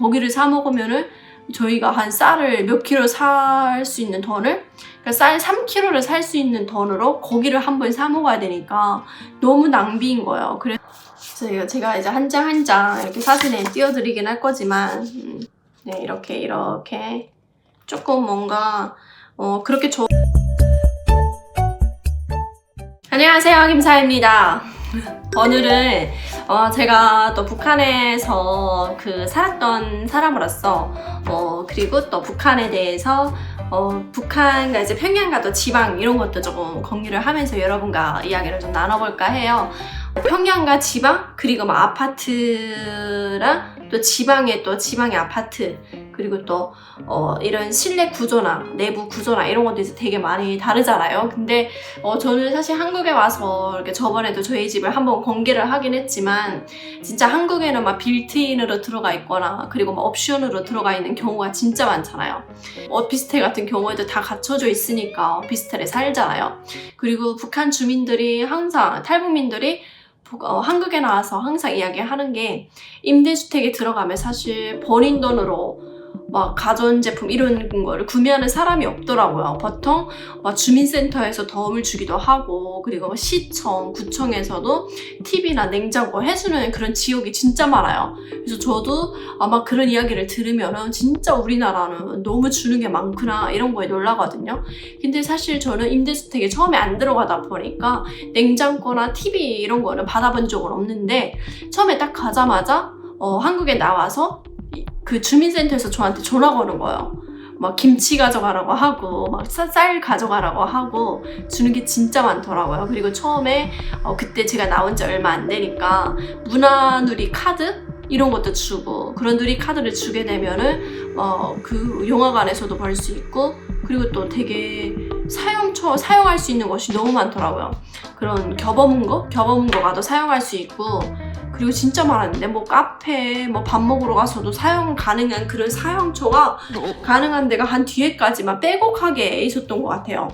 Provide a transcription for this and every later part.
고기를 사 먹으면은 저희가 한 쌀을 몇 킬로 살 수 있는 돈을, 그러니까 쌀 3kg를 살 수 있는 돈으로 고기를 한 번 사 먹어야 되니까 너무 낭비인 거예요. 그래서 제가 이제 한 장 한 장 이렇게 사진에 띄워드리긴 할 거지만, 네, 이렇게 조금 뭔가 그렇게 안녕하세요, 김사입니다. 오늘은 제가 또 북한에서 살았던 사람으로서 그리고 또 북한에 대해서 북한과 이제 평양과 또 지방 이런 것도 조금 공유를 하면서 여러분과 이야기를 좀 나눠볼까 해요. 평양과 지방, 그리고 뭐 아파트랑 또 지방의 아파트, 그리고 또 이런 실내 구조나 내부 구조나 이런 것도 이제 되게 많이 다르잖아요. 근데 저는 사실 한국에 와서 이렇게 저번에도 저희 집을 한번 공개를 하긴 했지만, 진짜 한국에는 막 빌트인으로 들어가 있거나 그리고 막 옵션으로 들어가 있는 경우가 진짜 많잖아요. 오피스텔 같은 경우에도 다 갖춰져 있으니까 오피스텔에 살잖아요. 그리고 북한 주민들이 항상, 탈북민들이 한국에 나와서 항상 이야기하는 게, 임대주택에 들어가면 사실 본인 돈으로 막 가전제품 이런 거를 구매하는 사람이 없더라고요. 보통 주민센터에서 도움을 주기도 하고, 그리고 시청, 구청에서도 TV나 냉장고 해주는 그런 지역이 진짜 많아요. 그래서 저도 아마 그런 이야기를 들으면은 진짜 우리나라는 너무 주는 게 많구나 이런 거에 놀라거든요. 근데 사실 저는 임대주택에 처음에 안 들어가다 보니까 냉장고나 TV 이런 거는 받아본 적은 없는데, 처음에 딱 가자마자 한국에 나와서 그 주민센터에서 저한테 전화 거는 거예요. 막 김치 가져가라고 하고, 막 쌀 가져가라고 하고 주는 게 진짜 많더라고요. 그리고 처음에 그때 제가 나온 지 얼마 안 되니까 문화누리 카드 이런 것도 주고, 그런 누리 카드를 주게 되면은 그 영화관에서도 볼 수 있고, 그리고 또 되게 사용할 수 있는 것이 너무 많더라고요. 그런 겨버문고 가도 사용할 수 있고, 그리고 진짜 많았는데 뭐 카페, 뭐 밥 먹으러 가서도 사용 가능한 그런 사용처가 가능한 데가 한 뒤에까지만 빼곡하게 있었던 것 같아요.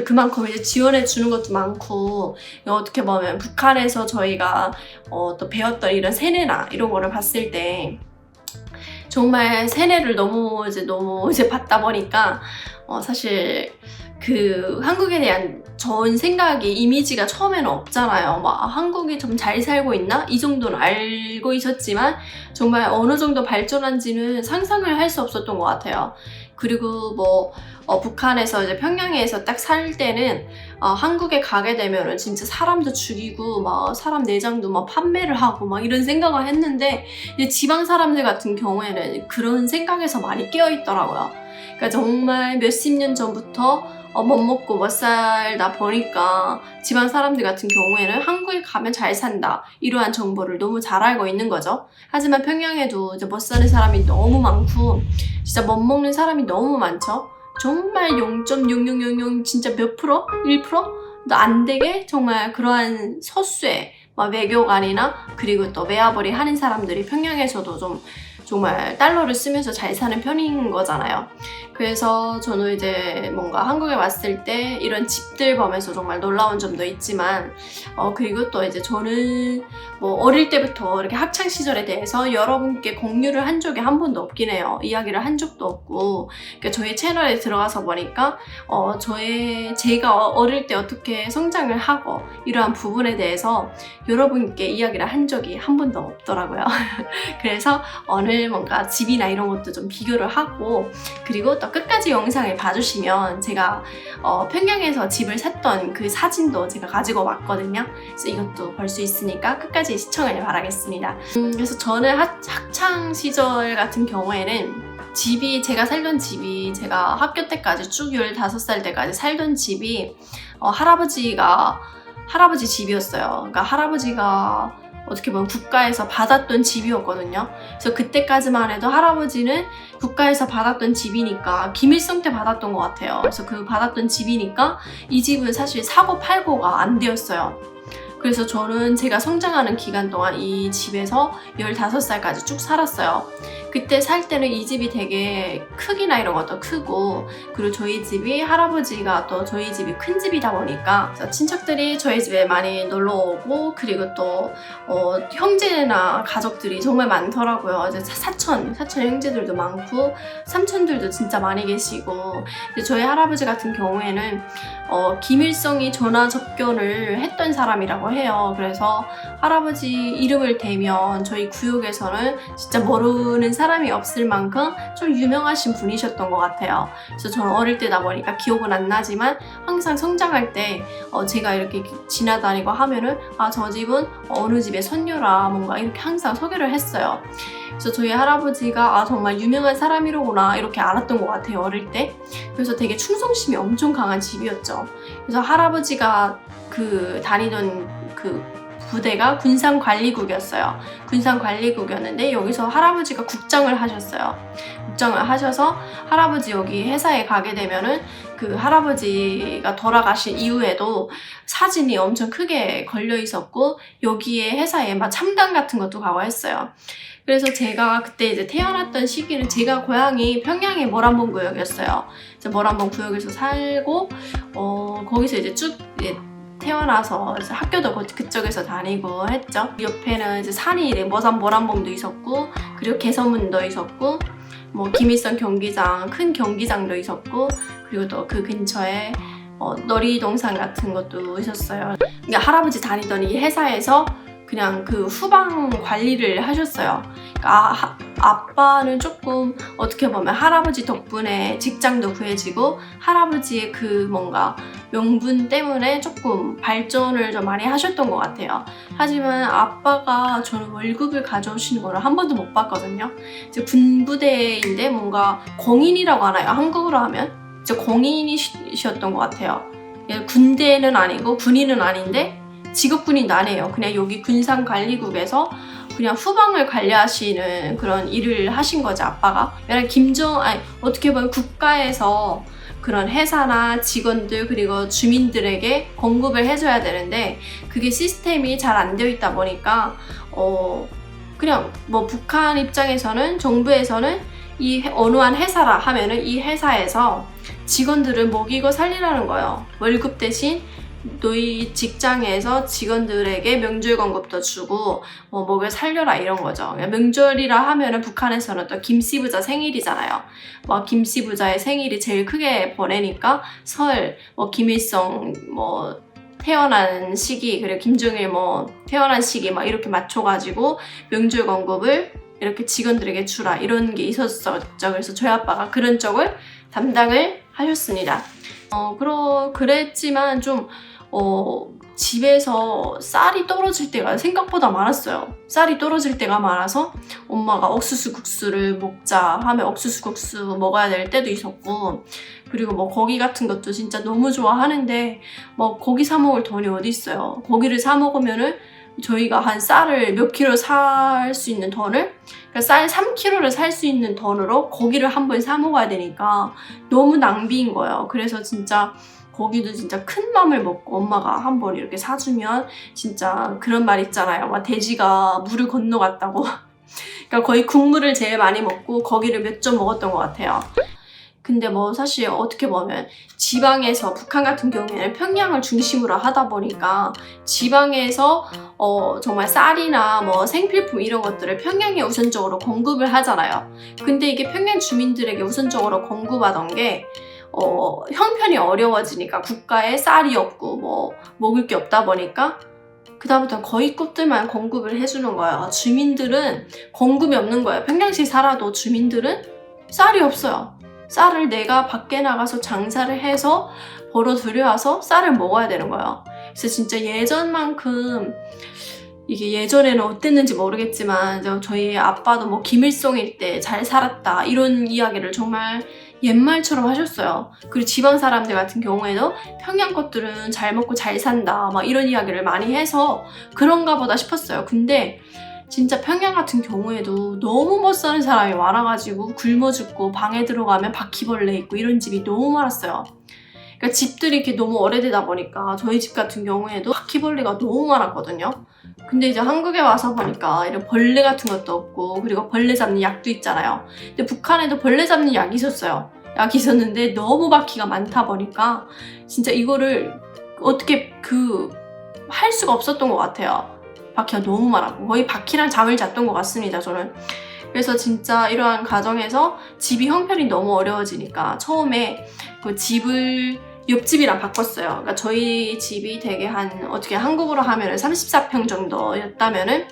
그만큼 이제 지원해 주는 것도 많고, 어떻게 보면 북한에서 저희가 또 배웠던 이런 세뇌나 이런 거를 봤을 때, 정말 세뇌를 너무 이제 받다 보니까 사실 한국에 대한 좋은 생각이, 이미지가 처음에는 없잖아요. 막 한국이 좀 잘 살고 있나? 이 정도는 알고 있었지만 정말 어느 정도 발전한지는 상상을 할 수 없었던 것 같아요. 그리고 북한에서 이제 평양에서 딱 살 때는 한국에 가게 되면은 진짜 사람도 죽이고 막 사람 내장도 막 판매를 하고 막 이런 생각을 했는데, 이제 지방 사람들 같은 경우에는 그런 생각에서 많이 깨어 있더라고요. 그러니까 정말 몇십 년 전부터 못 먹고 못 살다 보니까 지방 사람들 같은 경우에는 한국에 가면 잘 산다, 이러한 정보를 너무 잘 알고 있는 거죠. 하지만 평양에도 이제 못 사는 사람이 너무 많고, 진짜 못 먹는 사람이 너무 많죠. 정말 0.0000 진짜 몇 프로? 1%도 안 되게 정말 그러한 소수의 외교관이나 그리고 또 외화벌이 하는 사람들이 평양에서도 좀 정말 달러를 쓰면서 잘 사는 편인 거잖아요. 그래서 저는 이제 뭔가 한국에 왔을 때 이런 집들 보면서 정말 놀라운 점도 있지만, 그리고 또 이제 저는 어릴 때부터 이렇게 학창 시절에 대해서 여러분께 공유를 한 적이 한 번도 없긴 해요. 이야기를 한 적도 없고, 그러니까 저희 채널에 들어가서 보니까 제가 어릴 때 어떻게 성장을 하고 이러한 부분에 대해서 여러분께 이야기를 한 적이 한 번도 없더라고요. 그래서 오늘 뭔가 집이나 이런 것도 좀 비교를 하고, 그리고 또 끝까지 영상을 봐주시면 제가 평양에서 집을 샀던 그 사진도 제가 가지고 왔거든요. 그래서 이것도 볼 수 있으니까 끝까지 시청을 바라겠습니다. 그래서 저는 학창 시절 같은 경우에는 제가 살던 집이, 제가 학교 때까지 쭉 15살 때까지 살던 집이 할아버지 집이었어요. 그러니까 할아버지가 어떻게 보면 국가에서 받았던 집이었거든요. 그래서 그때까지만 해도 할아버지는 국가에서 받았던 집이니까, 김일성 때 받았던 것 같아요. 그래서 받았던 집이니까 이 집은 사실 사고 팔고가 안 되었어요. 그래서 저는 제가 성장하는 기간 동안 이 집에서 15살까지 쭉 살았어요. 그때 살 때는 이 집이 되게 크기나 이런 것도 크고, 그리고 저희 집이 할아버지가 또 저희 집이 큰 집이다 보니까 친척들이 저희 집에 많이 놀러 오고, 그리고 또 형제나 가족들이 정말 많더라고요. 이제 사촌 형제들도 많고 삼촌들도 진짜 많이 계시고. 저희 할아버지 같은 경우에는 김일성이 전화 접견을 했던 사람이라고 해요. 그래서 할아버지 이름을 대면 저희 구역에서는 진짜 모르는 사람이 없을 만큼 좀 유명하신 분이셨던 것 같아요. 그래서 저는 어릴 때다 보니까 기억은 안 나지만 항상 성장할 때 제가 이렇게 지나다니고 하면은 저 집은 어느 집의 손녀라 뭔가 이렇게 항상 소개를 했어요. 그래서 저희 할아버지가 정말 유명한 사람이로구나 이렇게 알았던 것 같아요, 어릴 때. 그래서 되게 충성심이 엄청 강한 집이었죠. 그래서 할아버지가 다니던 부대가 군산관리국이었어요. 군산관리국이었는데 여기서 할아버지가 국장을 하셨어요. 국장을 하셔서 할아버지 여기 회사에 가게 되면은 할아버지가 돌아가신 이후에도 사진이 엄청 크게 걸려 있었고, 여기에 회사에 막 참관 같은 것도 가고 했어요. 그래서 제가 그때 이제 태어났던 시기는 제가 고향이 평양의 모란봉구역이었어요. 모란봉구역에서 살고 거기서 이제 쭉 태어나서 학교도 그쪽에서 다니고 했죠. 옆에는 이제 산이 모란봉도 있었고, 그리고 개선문도 있었고, 김일성 경기장, 큰 경기장도 있었고, 그리고 또 그 근처에 놀이동산 같은 것도 있었어요. 그러니까 할아버지 다니던 이 회사에서 그냥 후방 관리를 하셨어요. 그러니까 아빠는 조금 어떻게 보면 할아버지 덕분에 직장도 구해지고, 할아버지의 뭔가 명분 때문에 조금 발전을 좀 많이 하셨던 것 같아요. 하지만 아빠가 저는 월급을 가져오시는 거를 한 번도 못 봤거든요. 이제 군부대인데 뭔가 공인이라고 하나요? 한국어로 하면 이제 공인이셨던 것 같아요. 군대는 아니고 군인은 아닌데 직업군인도 아니에요. 그냥 여기 군산관리국에서 그냥 후방을 관리하시는 그런 일을 하신 거죠, 아빠가. 왜냐면 어떻게 보면 국가에서 그런 회사나 직원들 그리고 주민들에게 공급을 해줘야 되는데 그게 시스템이 잘 안 되어 있다 보니까 그냥 북한 입장에서는, 정부에서는 이 어느 한 회사라 하면은 이 회사에서 직원들을 먹이고 살리라는 거예요. 월급 대신 너희 직장에서 직원들에게 명절 공급도 주고 먹여 살려라 이런 거죠. 명절이라 하면은 북한에서는 또 김씨부자 생일이잖아요. 김씨부자의 생일이 제일 크게 보내니까 설, 김일성 태어난 시기, 그리고 김정일 태어난 시기 이렇게 맞춰가지고 명절 공급을 이렇게 직원들에게 주라 이런 게 있었었죠. 그래서 저희 아빠가 그런 쪽을 담당을 하셨습니다. 그랬지만 좀 집에서 쌀이 떨어질 때가 생각보다 많았어요. 쌀이 떨어질 때가 많아서 엄마가 옥수수 국수를 먹자 하면 옥수수 국수 먹어야 될 때도 있었고, 그리고 고기 같은 것도 진짜 너무 좋아하는데 고기 사 먹을 돈이 어디 있어요. 고기를 사 먹으면은 저희가 한 쌀을 몇 킬로 살 수 있는 돈을, 그러니까 쌀 3kg를 살 수 있는 돈으로 고기를 한 번 사 먹어야 되니까 너무 낭비인 거예요. 그래서 진짜 고기도 진짜 큰 맘을 먹고 엄마가 한 번 이렇게 사주면 진짜 그런 말 있잖아요. 돼지가 물을 건너갔다고. 그러니까 거의 국물을 제일 많이 먹고 고기를 몇 점 먹었던 것 같아요. 근데 사실 어떻게 보면 지방에서, 북한 같은 경우에는 평양을 중심으로 하다 보니까 지방에서 정말 쌀이나 생필품 이런 것들을 평양에 우선적으로 공급을 하잖아요. 근데 이게 평양 주민들에게 우선적으로 공급하던 게 형편이 어려워지니까 국가에 쌀이 없고 먹을 게 없다 보니까 그다음부터는 거위급들만 공급을 해주는 거예요. 주민들은 공급이 없는 거예요. 평양시 살아도 주민들은 쌀이 없어요. 쌀을 내가 밖에 나가서 장사를 해서 벌어 들여와서 쌀을 먹어야 되는 거예요. 그래서 진짜 예전만큼, 이게 예전에는 어땠는지 모르겠지만 저희 아빠도 김일성일 때 잘 살았다 이런 이야기를 정말 옛말처럼 하셨어요. 그리고 지방 사람들 같은 경우에도 평양 것들은 잘 먹고 잘 산다 이런 이야기를 많이 해서 그런가 보다 싶었어요. 근데 진짜 평양 같은 경우에도 너무 못 사는 사람이 많아가지고 굶어 죽고 방에 들어가면 바퀴벌레 있고 이런 집이 너무 많았어요. 그러니까 집들이 이렇게 너무 오래되다 보니까 저희 집 같은 경우에도 바퀴벌레가 너무 많았거든요. 근데 이제 한국에 와서 보니까 이런 벌레 같은 것도 없고, 그리고 벌레 잡는 약도 있잖아요. 근데 북한에도 벌레 잡는 약이 있었어요. 약이 있었는데 너무 바퀴가 많다 보니까 진짜 이거를 어떻게 할 수가 없었던 것 같아요. 바퀴가 너무 많았고 거의 바퀴랑 잠을 잤던 것 같습니다, 저는. 그래서 진짜 이러한 과정에서 집이 형편이 너무 어려워지니까 처음에 그 집을 옆집이랑 바꿨어요. 그러니까 저희 집이 되게 어떻게 한국으로 하면은 34평 정도였다면은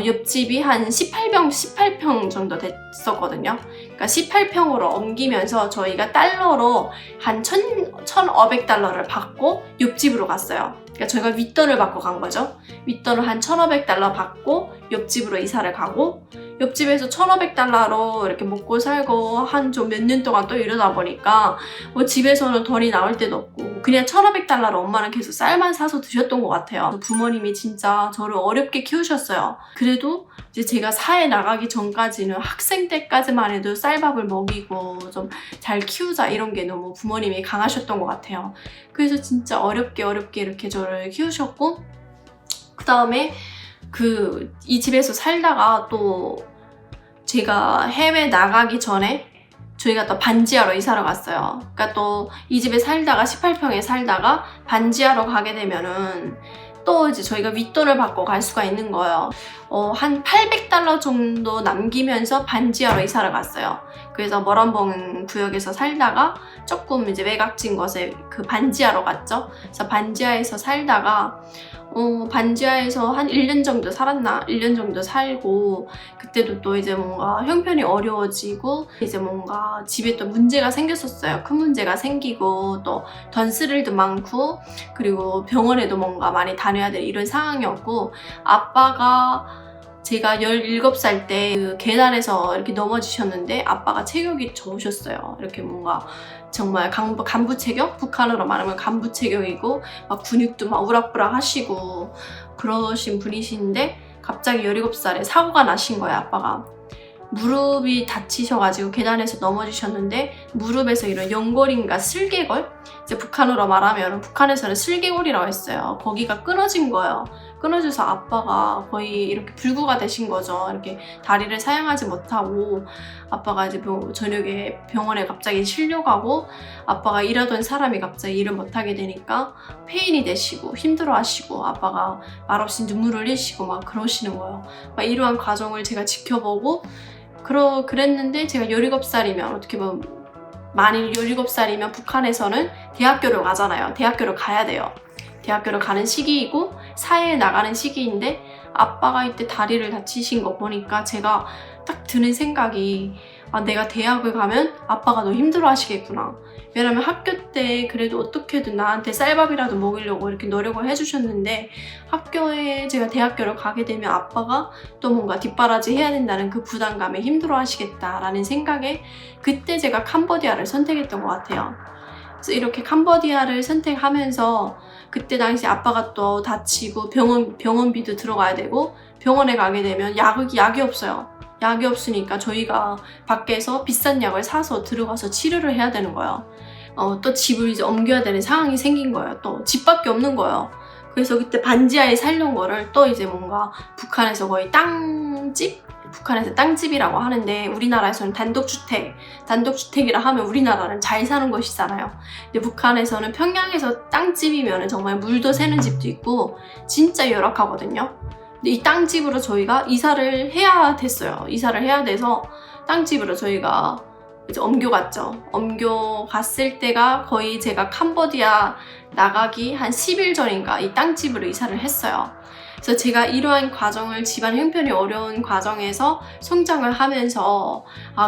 옆집이 한 18평 정도 됐었거든요. 그러니까 18평으로 옮기면서 저희가 달러로 한 1,500달러를 받고 옆집으로 갔어요. 그러니까 저희가 윗돈을 받고 간 거죠. 윗돈을 한 1,500달러 받고 옆집으로 이사를 가고, 옆집에서 1,500달러로 이렇게 먹고 살고 한 좀 몇 년 동안 또 이러다 보니까 뭐 집에서는 돈이 나올 때도 없고 그냥 1,500달러로 엄마는 계속 쌀만 사서 드셨던 것 같아요. 부모님이 진짜 저를 어렵게 키우셨어요. 그래도 이제 제가 사회 나가기 전까지는 학생 때까지만 해도 쌀밥을 먹이고 좀 잘 키우자 이런 게 너무 부모님이 강하셨던 것 같아요. 그래서 진짜 어렵게 이렇게 저를 키우셨고, 그 다음에 이 집에서 살다가 또 제가 해외 나가기 전에 저희가 또 반지하로 이사를 갔어요. 그러니까 또 이 집에 살다가 18평에 살다가 반지하로 가게 되면은 또 이제 저희가 윗돈을 받고 갈 수가 있는 거예요. 한 800달러 정도 남기면서 반지하로 이사를 갔어요. 그래서 머런봉 구역에서 살다가 조금 이제 외곽진 곳에 그 반지하로 갔죠. 그래서 반지하에서 살다가 반지하에서 한 1년 정도 살았나? 1년 정도 살고, 그때도 또 이제 뭔가 형편이 어려워지고 이제 뭔가 집에 또 문제가 생겼었어요. 큰 문제가 생기고 또 돈 쓸 일도 많고, 그리고 병원에도 뭔가 많이 다녀야 될 이런 상황이었고, 아빠가 제가 17살 때 그 계단에서 이렇게 넘어지셨는데 아빠가 체격이 좋으셨어요. 이렇게 뭔가 정말 간부 체격? 북한으로 말하면 간부 체격이고 막 근육도 막 우락부락 하시고 그러신 분이신데 갑자기 17살에 사고가 나신 거예요, 아빠가. 무릎이 다치셔가지고 계단에서 넘어지셨는데 무릎에서 이런 연골인가 슬개골? 이제 북한으로 말하면 북한에서는 슬개골이라고 했어요. 거기가 끊어진 거예요. 끊어져서 아빠가 거의 이렇게 불구가 되신 거죠. 이렇게 다리를 사용하지 못하고 아빠가 이제 저녁에 병원에 갑자기 실려가고, 아빠가 일하던 사람이 갑자기 일을 못하게 되니까 폐인이 되시고 힘들어하시고 아빠가 말없이 눈물을 흘리시고 막 그러시는 거예요. 막 이러한 과정을 제가 지켜보고 그랬는데, 제가 17살이면 어떻게 보면 만일 17살이면 북한에서는 대학교를 가잖아요. 대학교를 가야 돼요. 대학교를 가는 시기이고 사회에 나가는 시기인데 아빠가 이때 다리를 다치신 거 보니까 제가 딱 드는 생각이, 내가 대학을 가면 아빠가 더 힘들어 하시겠구나. 왜냐면 학교 때 그래도 어떻게든 나한테 쌀밥이라도 먹이려고 이렇게 노력을 해주셨는데 제가 대학교를 가게 되면 아빠가 또 뭔가 뒷바라지 해야 된다는 그 부담감에 힘들어 하시겠다라는 생각에 그때 제가 캄보디아를 선택했던 것 같아요. 그래서 이렇게 캄보디아를 선택하면서 그때 당시 아빠가 또 다치고 병원비도 들어가야 되고, 병원에 가게 되면 약이 없어요. 약이 없으니까 저희가 밖에서 비싼 약을 사서 들어가서 치료를 해야 되는 거예요. 또 집을 이제 옮겨야 되는 상황이 생긴 거예요. 또 집밖에 없는 거예요. 그래서 그때 반지하에 살던 거를 또 이제 뭔가 북한에서 거의 땅집? 북한에서 땅집이라고 하는데 우리나라에서는 단독주택이라 하면 우리나라는 잘 사는 곳이잖아요. 근데 북한에서는 평양에서 땅집이면 정말 물도 새는 집도 있고 진짜 열악하거든요. 근데 이 땅집으로 저희가 이사를 해야 됐어요. 이사를 해야 돼서 땅집으로 저희가 이제 옮겨갔죠. 옮겨갔을 때가 거의 제가 캄보디아 나가기 한 10일 전인가 이 땅집으로 이사를 했어요. 그래서 제가 이러한 과정을, 집안 형편이 어려운 과정에서 성장을 하면서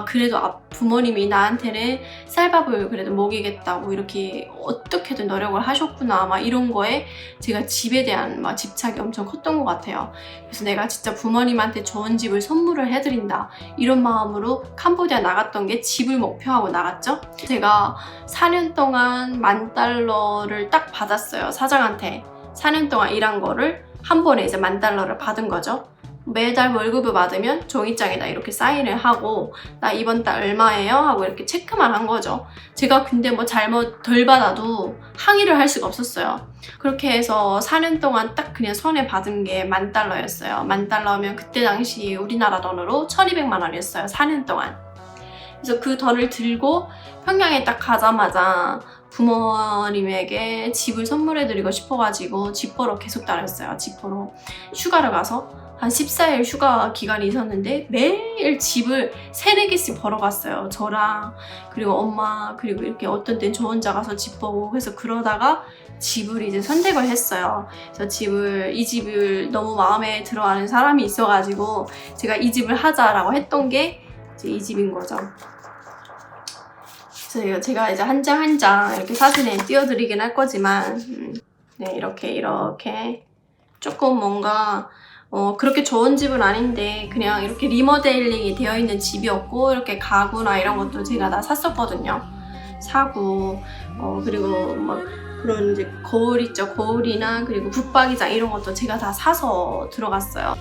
그래도 부모님이 나한테는 쌀밥을 그래도 먹이겠다고 이렇게 어떻게든 노력을 하셨구나, 막 이런 거에 제가 집에 대한 막 집착이 엄청 컸던 것 같아요. 그래서 내가 진짜 부모님한테 좋은 집을 선물을 해드린다, 이런 마음으로 캄보디아 나갔던 게 집을 목표하고 나갔죠. 제가 4년 동안 $10,000를 딱 받았어요. 사장한테 4년 동안 일한 거를 한 번에 이제 $10,000를 받은 거죠. 매달 월급을 받으면 종이장에다 이렇게 사인을 하고 나 이번 달 얼마예요? 하고 이렇게 체크만 한 거죠. 제가 근데 뭐 잘못 덜 받아도 항의를 할 수가 없었어요. 그렇게 해서 4년 동안 딱 그냥 손에 받은 게 $10,000였어요. $10,000면 그때 당시 우리나라 돈으로 1,200만 원이었어요. 4년 동안. 그래서 그 돈을 들고 평양에 딱 가자마자 부모님에게 집을 선물해드리고 싶어가지고 집 보러 계속 다녔어요. 집 보러 휴가를 가서 한 14일 휴가 기간이 있었는데 매일 집을 3-4개씩 보러 갔어요. 저랑 그리고 엄마 그리고 이렇게 어떤 땐 저 혼자 가서 집 보고 그래서 그러다가 집을 이제 선택을 했어요. 그래서 이 집을 너무 마음에 들어하는 사람이 있어가지고 제가 이 집을 하자라고 했던 게 이제 이 집인 거죠. 그래서 제가 이제 한 장 한 장 이렇게 사진에 띄워드리긴 할 거지만 네, 이렇게 조금 뭔가 그렇게 좋은 집은 아닌데 그냥 이렇게 리모델링이 되어 있는 집이었고 이렇게 가구나 이런 것도 제가 다 샀었거든요. 사고 그리고 막 그런 이제 거울 있죠. 거울이나 그리고 붙박이장 이런 것도 제가 다 사서 들어갔어요.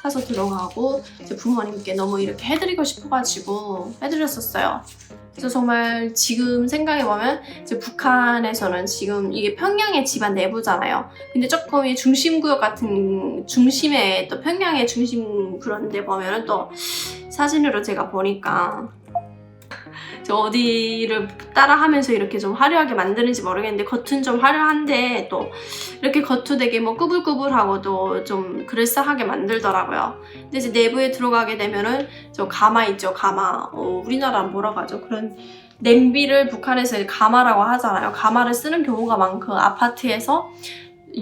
사서 들어가고 이제 부모님께 너무 이렇게 해드리고 싶어가지고 해드렸었어요. 그래서 정말 지금 생각해보면 이제 북한에서는 지금 이게 평양의 집안 내부잖아요. 근데 조금 이 중심구역 같은 중심에 또 평양의 중심 그런 데 보면은 또 사진으로 제가 보니까 어디를 따라하면서 이렇게 좀 화려하게 만드는지 모르겠는데 겉은 좀 화려한데 또 이렇게 겉도 되게 뭐 꾸불꾸불하고도 좀 그럴싸하게 만들더라고요. 근데 이제 내부에 들어가게 되면은 저 가마 있죠, 가마. 우리나라는 뭐라고 하죠? 그런 냄비를 북한에서 가마라고 하잖아요. 가마를 쓰는 경우가 많고 아파트에서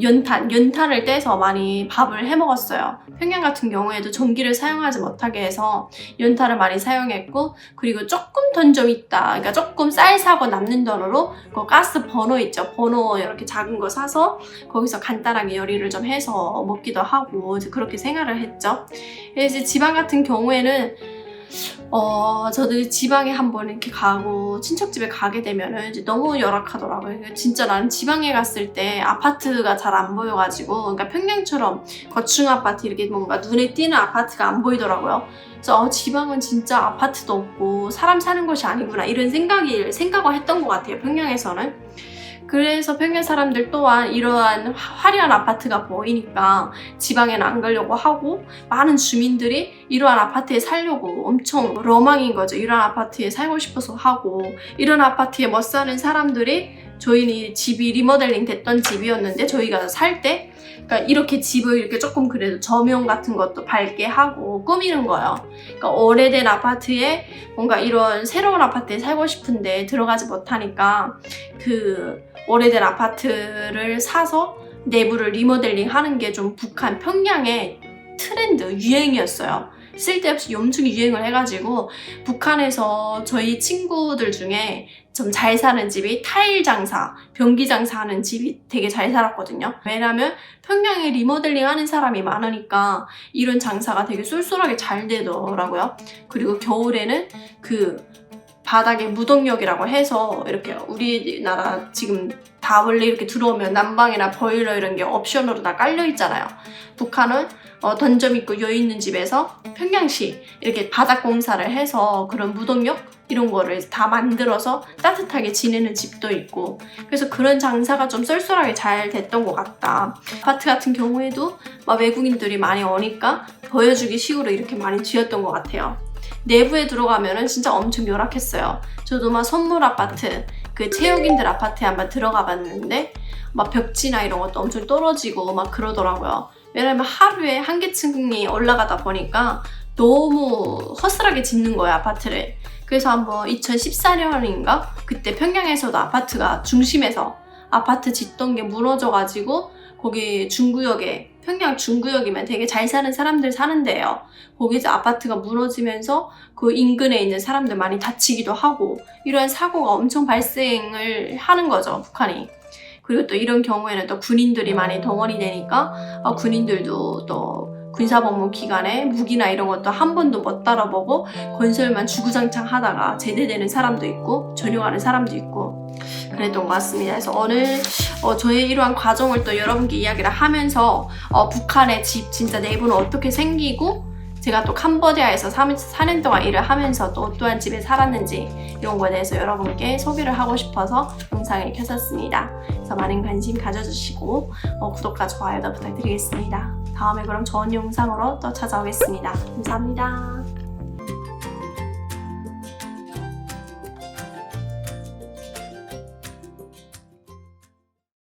연탄을 떼서 많이 밥을 해 먹었어요. 평양 같은 경우에도 전기를 사용하지 못하게 해서 연탄을 많이 사용했고 그리고 조금 돈 좀 있다. 그러니까 조금 쌀 사고 남는 돈으로 그 가스 버너 있죠. 버너 이렇게 작은 거 사서 거기서 간단하게 요리를 좀 해서 먹기도 하고 이제 그렇게 생활을 했죠. 이제 지방 같은 경우에는 저도 지방에 한번 이렇게 가고 친척집에 가게 되면은 이제 너무 열악하더라고요. 진짜 나는 지방에 갔을 때 아파트가 잘 안 보여가지고 그러니까 평양처럼 거층 아파트 이렇게 뭔가 눈에 띄는 아파트가 안 보이더라고요. 그래서 지방은 진짜 아파트도 없고 사람 사는 곳이 아니구나 이런 생각을 했던 것 같아요. 평양에서는. 그래서 평양 사람들 또한 이러한 화려한 아파트가 보이니까 지방에는 안 가려고 하고 많은 주민들이 이러한 아파트에 살려고 엄청 로망인 거죠. 이런 아파트에 살고 싶어서 하고 이런 아파트에 못 사는 사람들이 저희는 집이 리모델링 됐던 집이었는데 저희가 살 때 그러니까 이렇게 집을 이렇게 조금 그래도 조명 같은 것도 밝게 하고 꾸미는 거예요. 그러니까 오래된 아파트에 뭔가 이런 새로운 아파트에 살고 싶은데 들어가지 못하니까 그 오래된 아파트를 사서 내부를 리모델링 하는 게 좀 북한 평양의 트렌드, 유행이었어요. 쓸데없이 엄청 유행을 해가지고 북한에서 저희 친구들 중에 좀 잘 사는 집이 타일 장사, 변기 장사 하는 집이 되게 잘 살았거든요. 왜냐면 평양에 리모델링 하는 사람이 많으니까 이런 장사가 되게 쏠쏠하게 잘 되더라고요. 그리고 겨울에는 그 바닥에 무동력이라고 해서 이렇게 우리나라 지금 다 원래 이렇게 들어오면 난방이나 보일러 이런 게 옵션으로 다 깔려 있잖아요. 북한은 던점 있고 여유 있는 집에서 평양시 이렇게 바닥 공사를 해서 그런 무동력 이런 거를 다 만들어서 따뜻하게 지내는 집도 있고 그래서 그런 장사가 좀 쏠쏠하게 잘 됐던 것 같다. 아파트 같은 경우에도 막 외국인들이 많이 오니까 보여주기 식으로 이렇게 많이 지었던 것 같아요. 내부에 들어가면은 진짜 엄청 열악했어요. 저도 막 선물 아파트, 그 체육인들 아파트에 한번 들어가 봤는데 막 벽지나 이런 것도 엄청 떨어지고 막 그러더라고요. 왜냐면 하루에 한 개층이 올라가다 보니까 너무 허술하게 짓는 거예요, 아파트를. 그래서 한번 2014년인가? 그때 평양에서도 아파트가 중심에서 아파트 짓던 게 무너져가지고 거기 중구역에 평양 중구역이면 되게 잘 사는 사람들 사는 데예요. 거기서 아파트가 무너지면서 그 인근에 있는 사람들 많이 다치기도 하고 이런 사고가 엄청 발생을 하는 거죠, 북한이. 그리고 또 이런 경우에는 또 군인들이 많이 동원이 되니까 군인들도 또 군사복무 기간에 무기나 이런 것도 한 번도 못 따라보고 건설만 주구장창 하다가 제대되는 사람도 있고 전역하는 사람도 있고 그랬던 것 같습니다. 그래서 오늘 저의 이러한 과정을 또 여러분께 이야기를 하면서 북한의 집 진짜 내부는 어떻게 생기고 제가 또 캄보디아에서 4년 동안 일을 하면서 또 어떠한 집에 살았는지 이런 거에 대해서 여러분께 소개를 하고 싶어서 영상을 켰었습니다. 그래서 많은 관심 가져주시고 구독과 좋아요도 부탁드리겠습니다. 다음에 그럼 좋은 영상으로 또 찾아오겠습니다. 감사합니다.